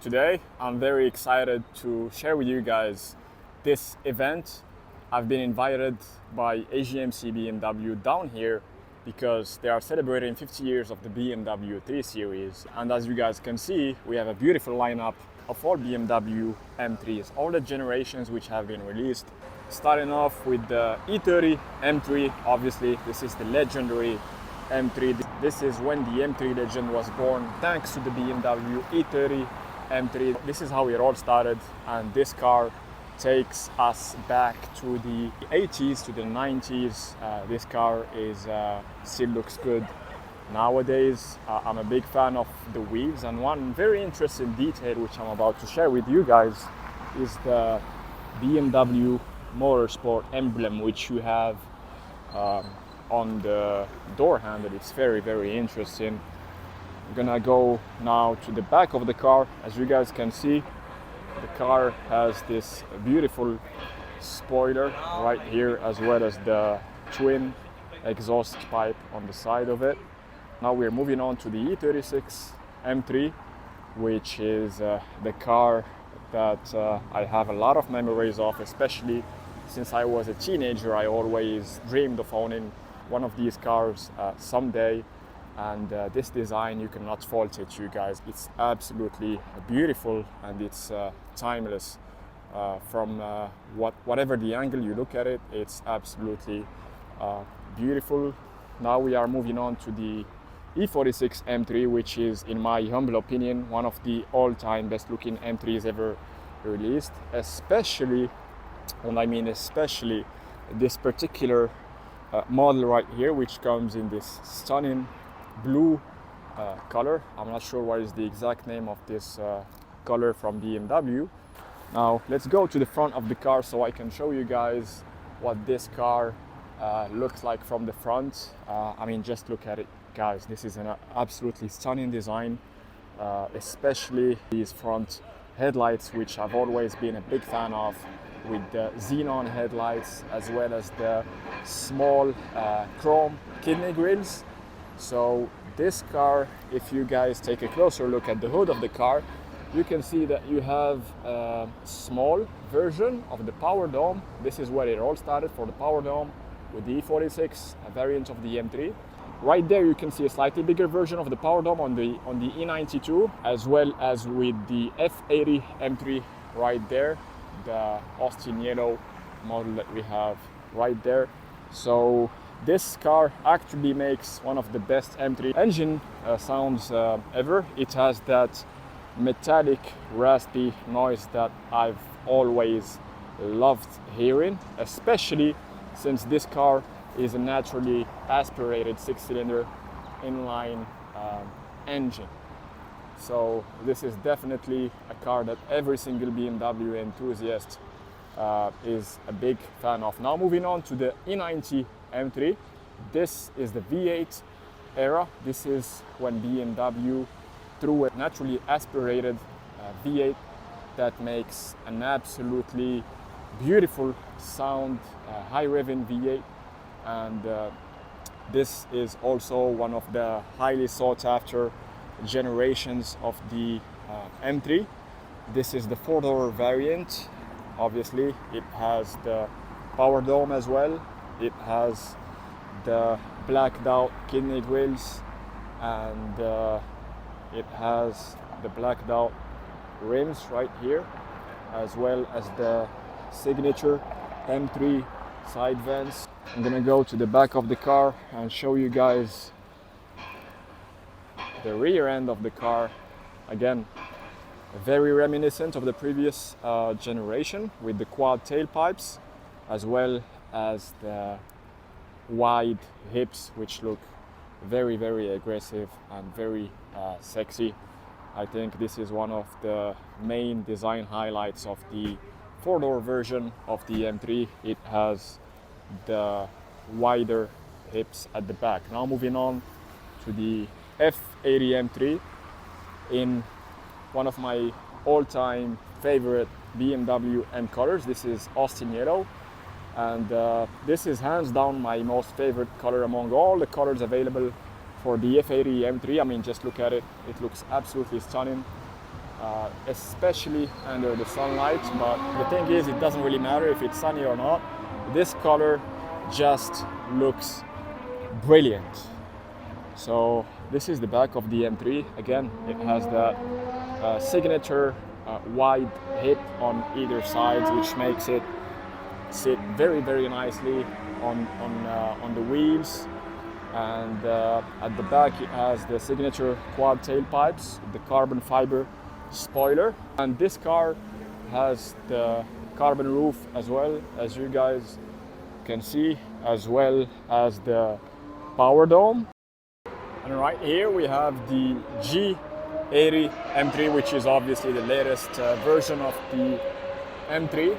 Today, I'm very excited to share with you guys this event. I've been invited by AGMC BMW down here because they are celebrating 50 years of the BMW 3 Series. And as you guys can see, we have a beautiful lineup of all BMW M3s, all the generations which have been released. Starting off with the E30 M3, obviously, this is the legendary M3. This is when the M3 legend was born, thanks to the BMW E30 M3. This is how it all started, and this car takes us back to the 80s, to the 90s. This car still looks good nowadays. I'm a big fan of the wheels, and one very interesting detail which I'm about to share with you guys is the BMW motorsport emblem which you have on the door handle. It's very interesting. I'm gonna go now to the back of the car. As you guys can see, the car has this beautiful spoiler right here, as well as the twin exhaust pipe on the side of it. Now we're moving on to the E36 M3, which is the car that I have a lot of memories of, especially since I was a teenager. I always dreamed of owning one of these cars someday, and this design, you cannot fault it, you guys. It's absolutely beautiful, and it's timeless. From whatever the angle you look at it, it's absolutely beautiful. Now we are moving on to the E46 M3, which is, in my humble opinion, one of the all-time best looking M3s ever released, especially this particular model right here, which comes in this stunning blue color. I'm not sure what is the exact name of this color from BMW. Now let's go to the front of the car so I can show you guys what this car looks like from the front. Just look at it, guys. This is an absolutely stunning design, especially these front headlights, which I've always been a big fan of, with the xenon headlights, as well as the small chrome kidney grills. So this car, if you guys take a closer look at the hood of the car, you can see that you have a small version of the power dome. This is where it all started, for the power dome with the E46, a variant of the M3. Right there you can see a slightly bigger version of the power dome on the E92, as well as with the F80 M3 right there, the Austin yellow model that we have right there. So this car actually makes one of the best M3 engine sounds ever. It has that metallic, raspy noise that I've always loved hearing, especially since this car is a naturally aspirated 6-cylinder inline engine. So this is definitely a car that every single BMW enthusiast is a big fan of. Now moving on to the E90 M3. This is the V8 era. This is when BMW threw a naturally aspirated V8 that makes an absolutely beautiful sound, high revving V8, and this is also one of the highly sought after generations of the M3. This is the 4-door variant. Obviously it has the power dome as well. It has the blacked out kidney grills, and it has the blacked out rims right here, as well as the signature M3 side vents. I'm gonna go to the back of the car and show you guys the rear end of the car. Again, very reminiscent of the previous generation, with the quad tailpipes, as well as the wide hips, which look very aggressive and very sexy. I think this is one of the main design highlights of the 4-door version of the M3. It has the wider hips at the back. Now moving on to the F80 M3 in one of my all-time favorite BMW M colors. This is Austin yellow, and this is hands down my most favorite color among all the colors available for the F80 M3. Just look at it. It looks absolutely stunning. especially under the sunlight. But the thing is, it doesn't really matter if it's sunny or not. This color just looks brilliant. So this is the back of the M3. Again, it has that signature wide hip on either side, which makes it sit very, very nicely on the wheels. And at the back it has the signature quad tailpipes, the carbon fiber spoiler, and this car has the carbon roof as well, as you guys can see, as well as the power dome. And right here we have the G80 M3, which is obviously the latest version of the M3.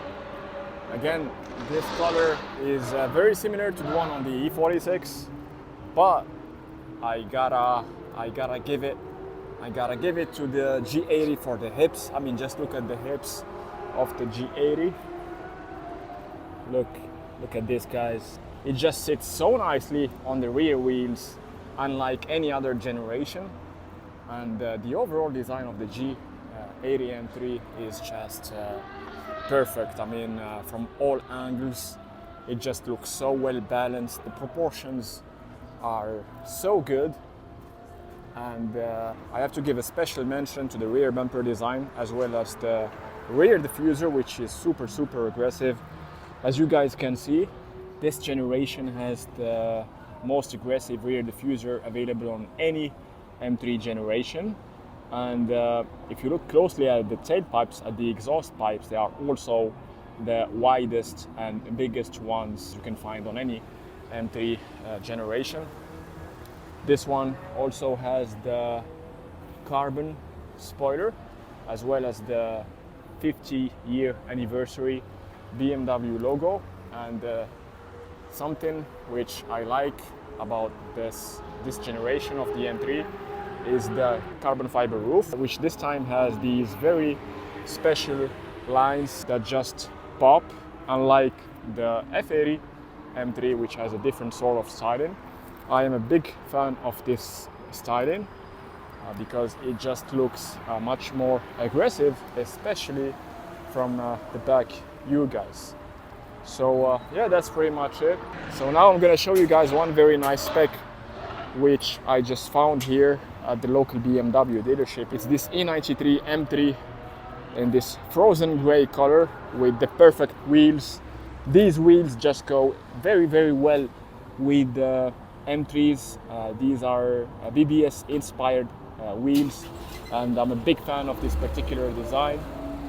Again, this color is very similar to the one on the E46, but I gotta give it to the G80 for the hips. I mean, just look at the hips of the G80. Look at this, guys. It just sits so nicely on the rear wheels, unlike any other generation. And the overall design of the G80 M3 is just perfect. I mean, from all angles, it just looks so well balanced. The proportions are so good. And I have to give a special mention to the rear bumper design, as well as the rear diffuser, which is super aggressive. As you guys can see, this generation has the most aggressive rear diffuser available on any M3 generation. And if you look closely at the tailpipes, at the exhaust pipes, they are also the widest and biggest ones you can find on any M3 generation. This one also has the carbon spoiler, as well as the 50-year anniversary BMW logo. And something which I like about this generation of the M3 is the carbon fiber roof, which this time has these very special lines that just pop, unlike the F80 M3, which has a different sort of styling. I am a big fan of this styling because it just looks much more aggressive, especially from the back view, guys. So yeah, that's pretty much it. So now I'm gonna show you guys one very nice spec which I just found here at the local BMW dealership. It's this E93 M3 in this frozen gray color with the perfect wheels. These wheels just go very well with the M3s. These are BBS inspired wheels, and I'm a big fan of this particular design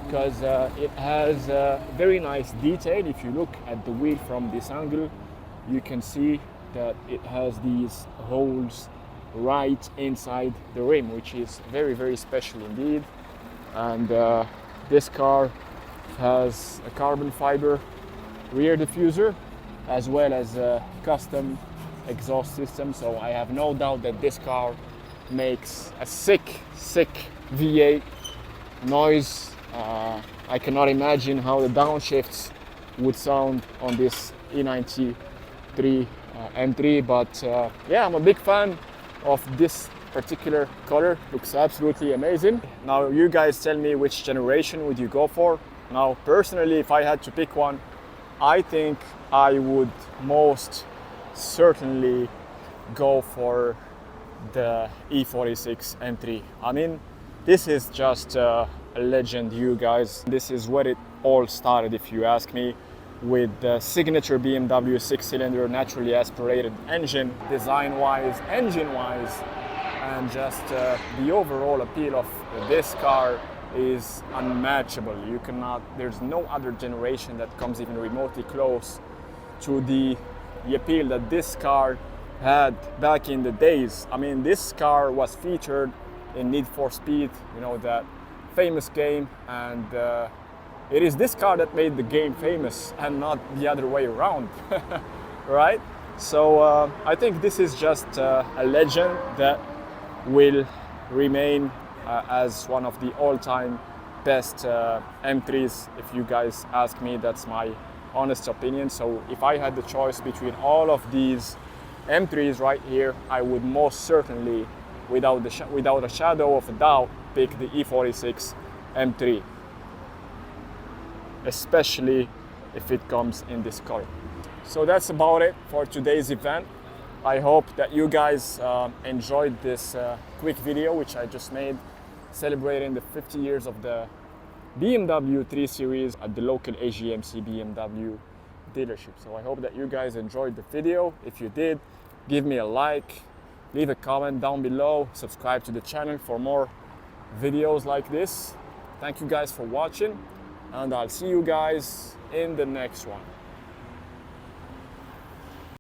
because it has a very nice detail. If you look at the wheel from this angle, you can see that it has these holes right inside the rim, which is very special indeed. And this car has a carbon fiber rear diffuser, as well as a custom exhaust system. So I have no doubt that this car makes a sick V8 noise. I cannot imagine how the downshifts would sound on this E93 M3, but yeah, I'm a big fan of this particular color. Looks absolutely amazing. Now you guys tell me, which generation would you go for? Now personally, if I had to pick one, I think I would most certainly go for the E46 M3. I mean, this is just a legend, you guys. This is where it all started, if you ask me, with the signature BMW 6-cylinder naturally aspirated engine, design-wise, engine-wise, and just the overall appeal of this car is unmatchable. There's no other generation that comes even remotely close to the appeal that this car had back in the days. I mean, this car was featured in Need for Speed, you know, that famous game, and it is this car that made the game famous and not the other way around, right? So I think this is just a legend that will remain as one of the all-time best M3s, if you guys ask me. That's my honest opinion. So if I had the choice between all of these M3s right here, I would most certainly, without a shadow of a doubt, pick the E46 M3, especially if it comes in this color. So that's about it for today's event. I hope that you guys enjoyed this quick video which I just made celebrating the 50 years of the BMW 3 Series at the local AGMC BMW dealership. So I hope that you guys enjoyed the video. If you did, give me a like, leave a comment down below, subscribe to the channel for more videos like this. Thank you guys for watching, and I'll see you guys in the next one.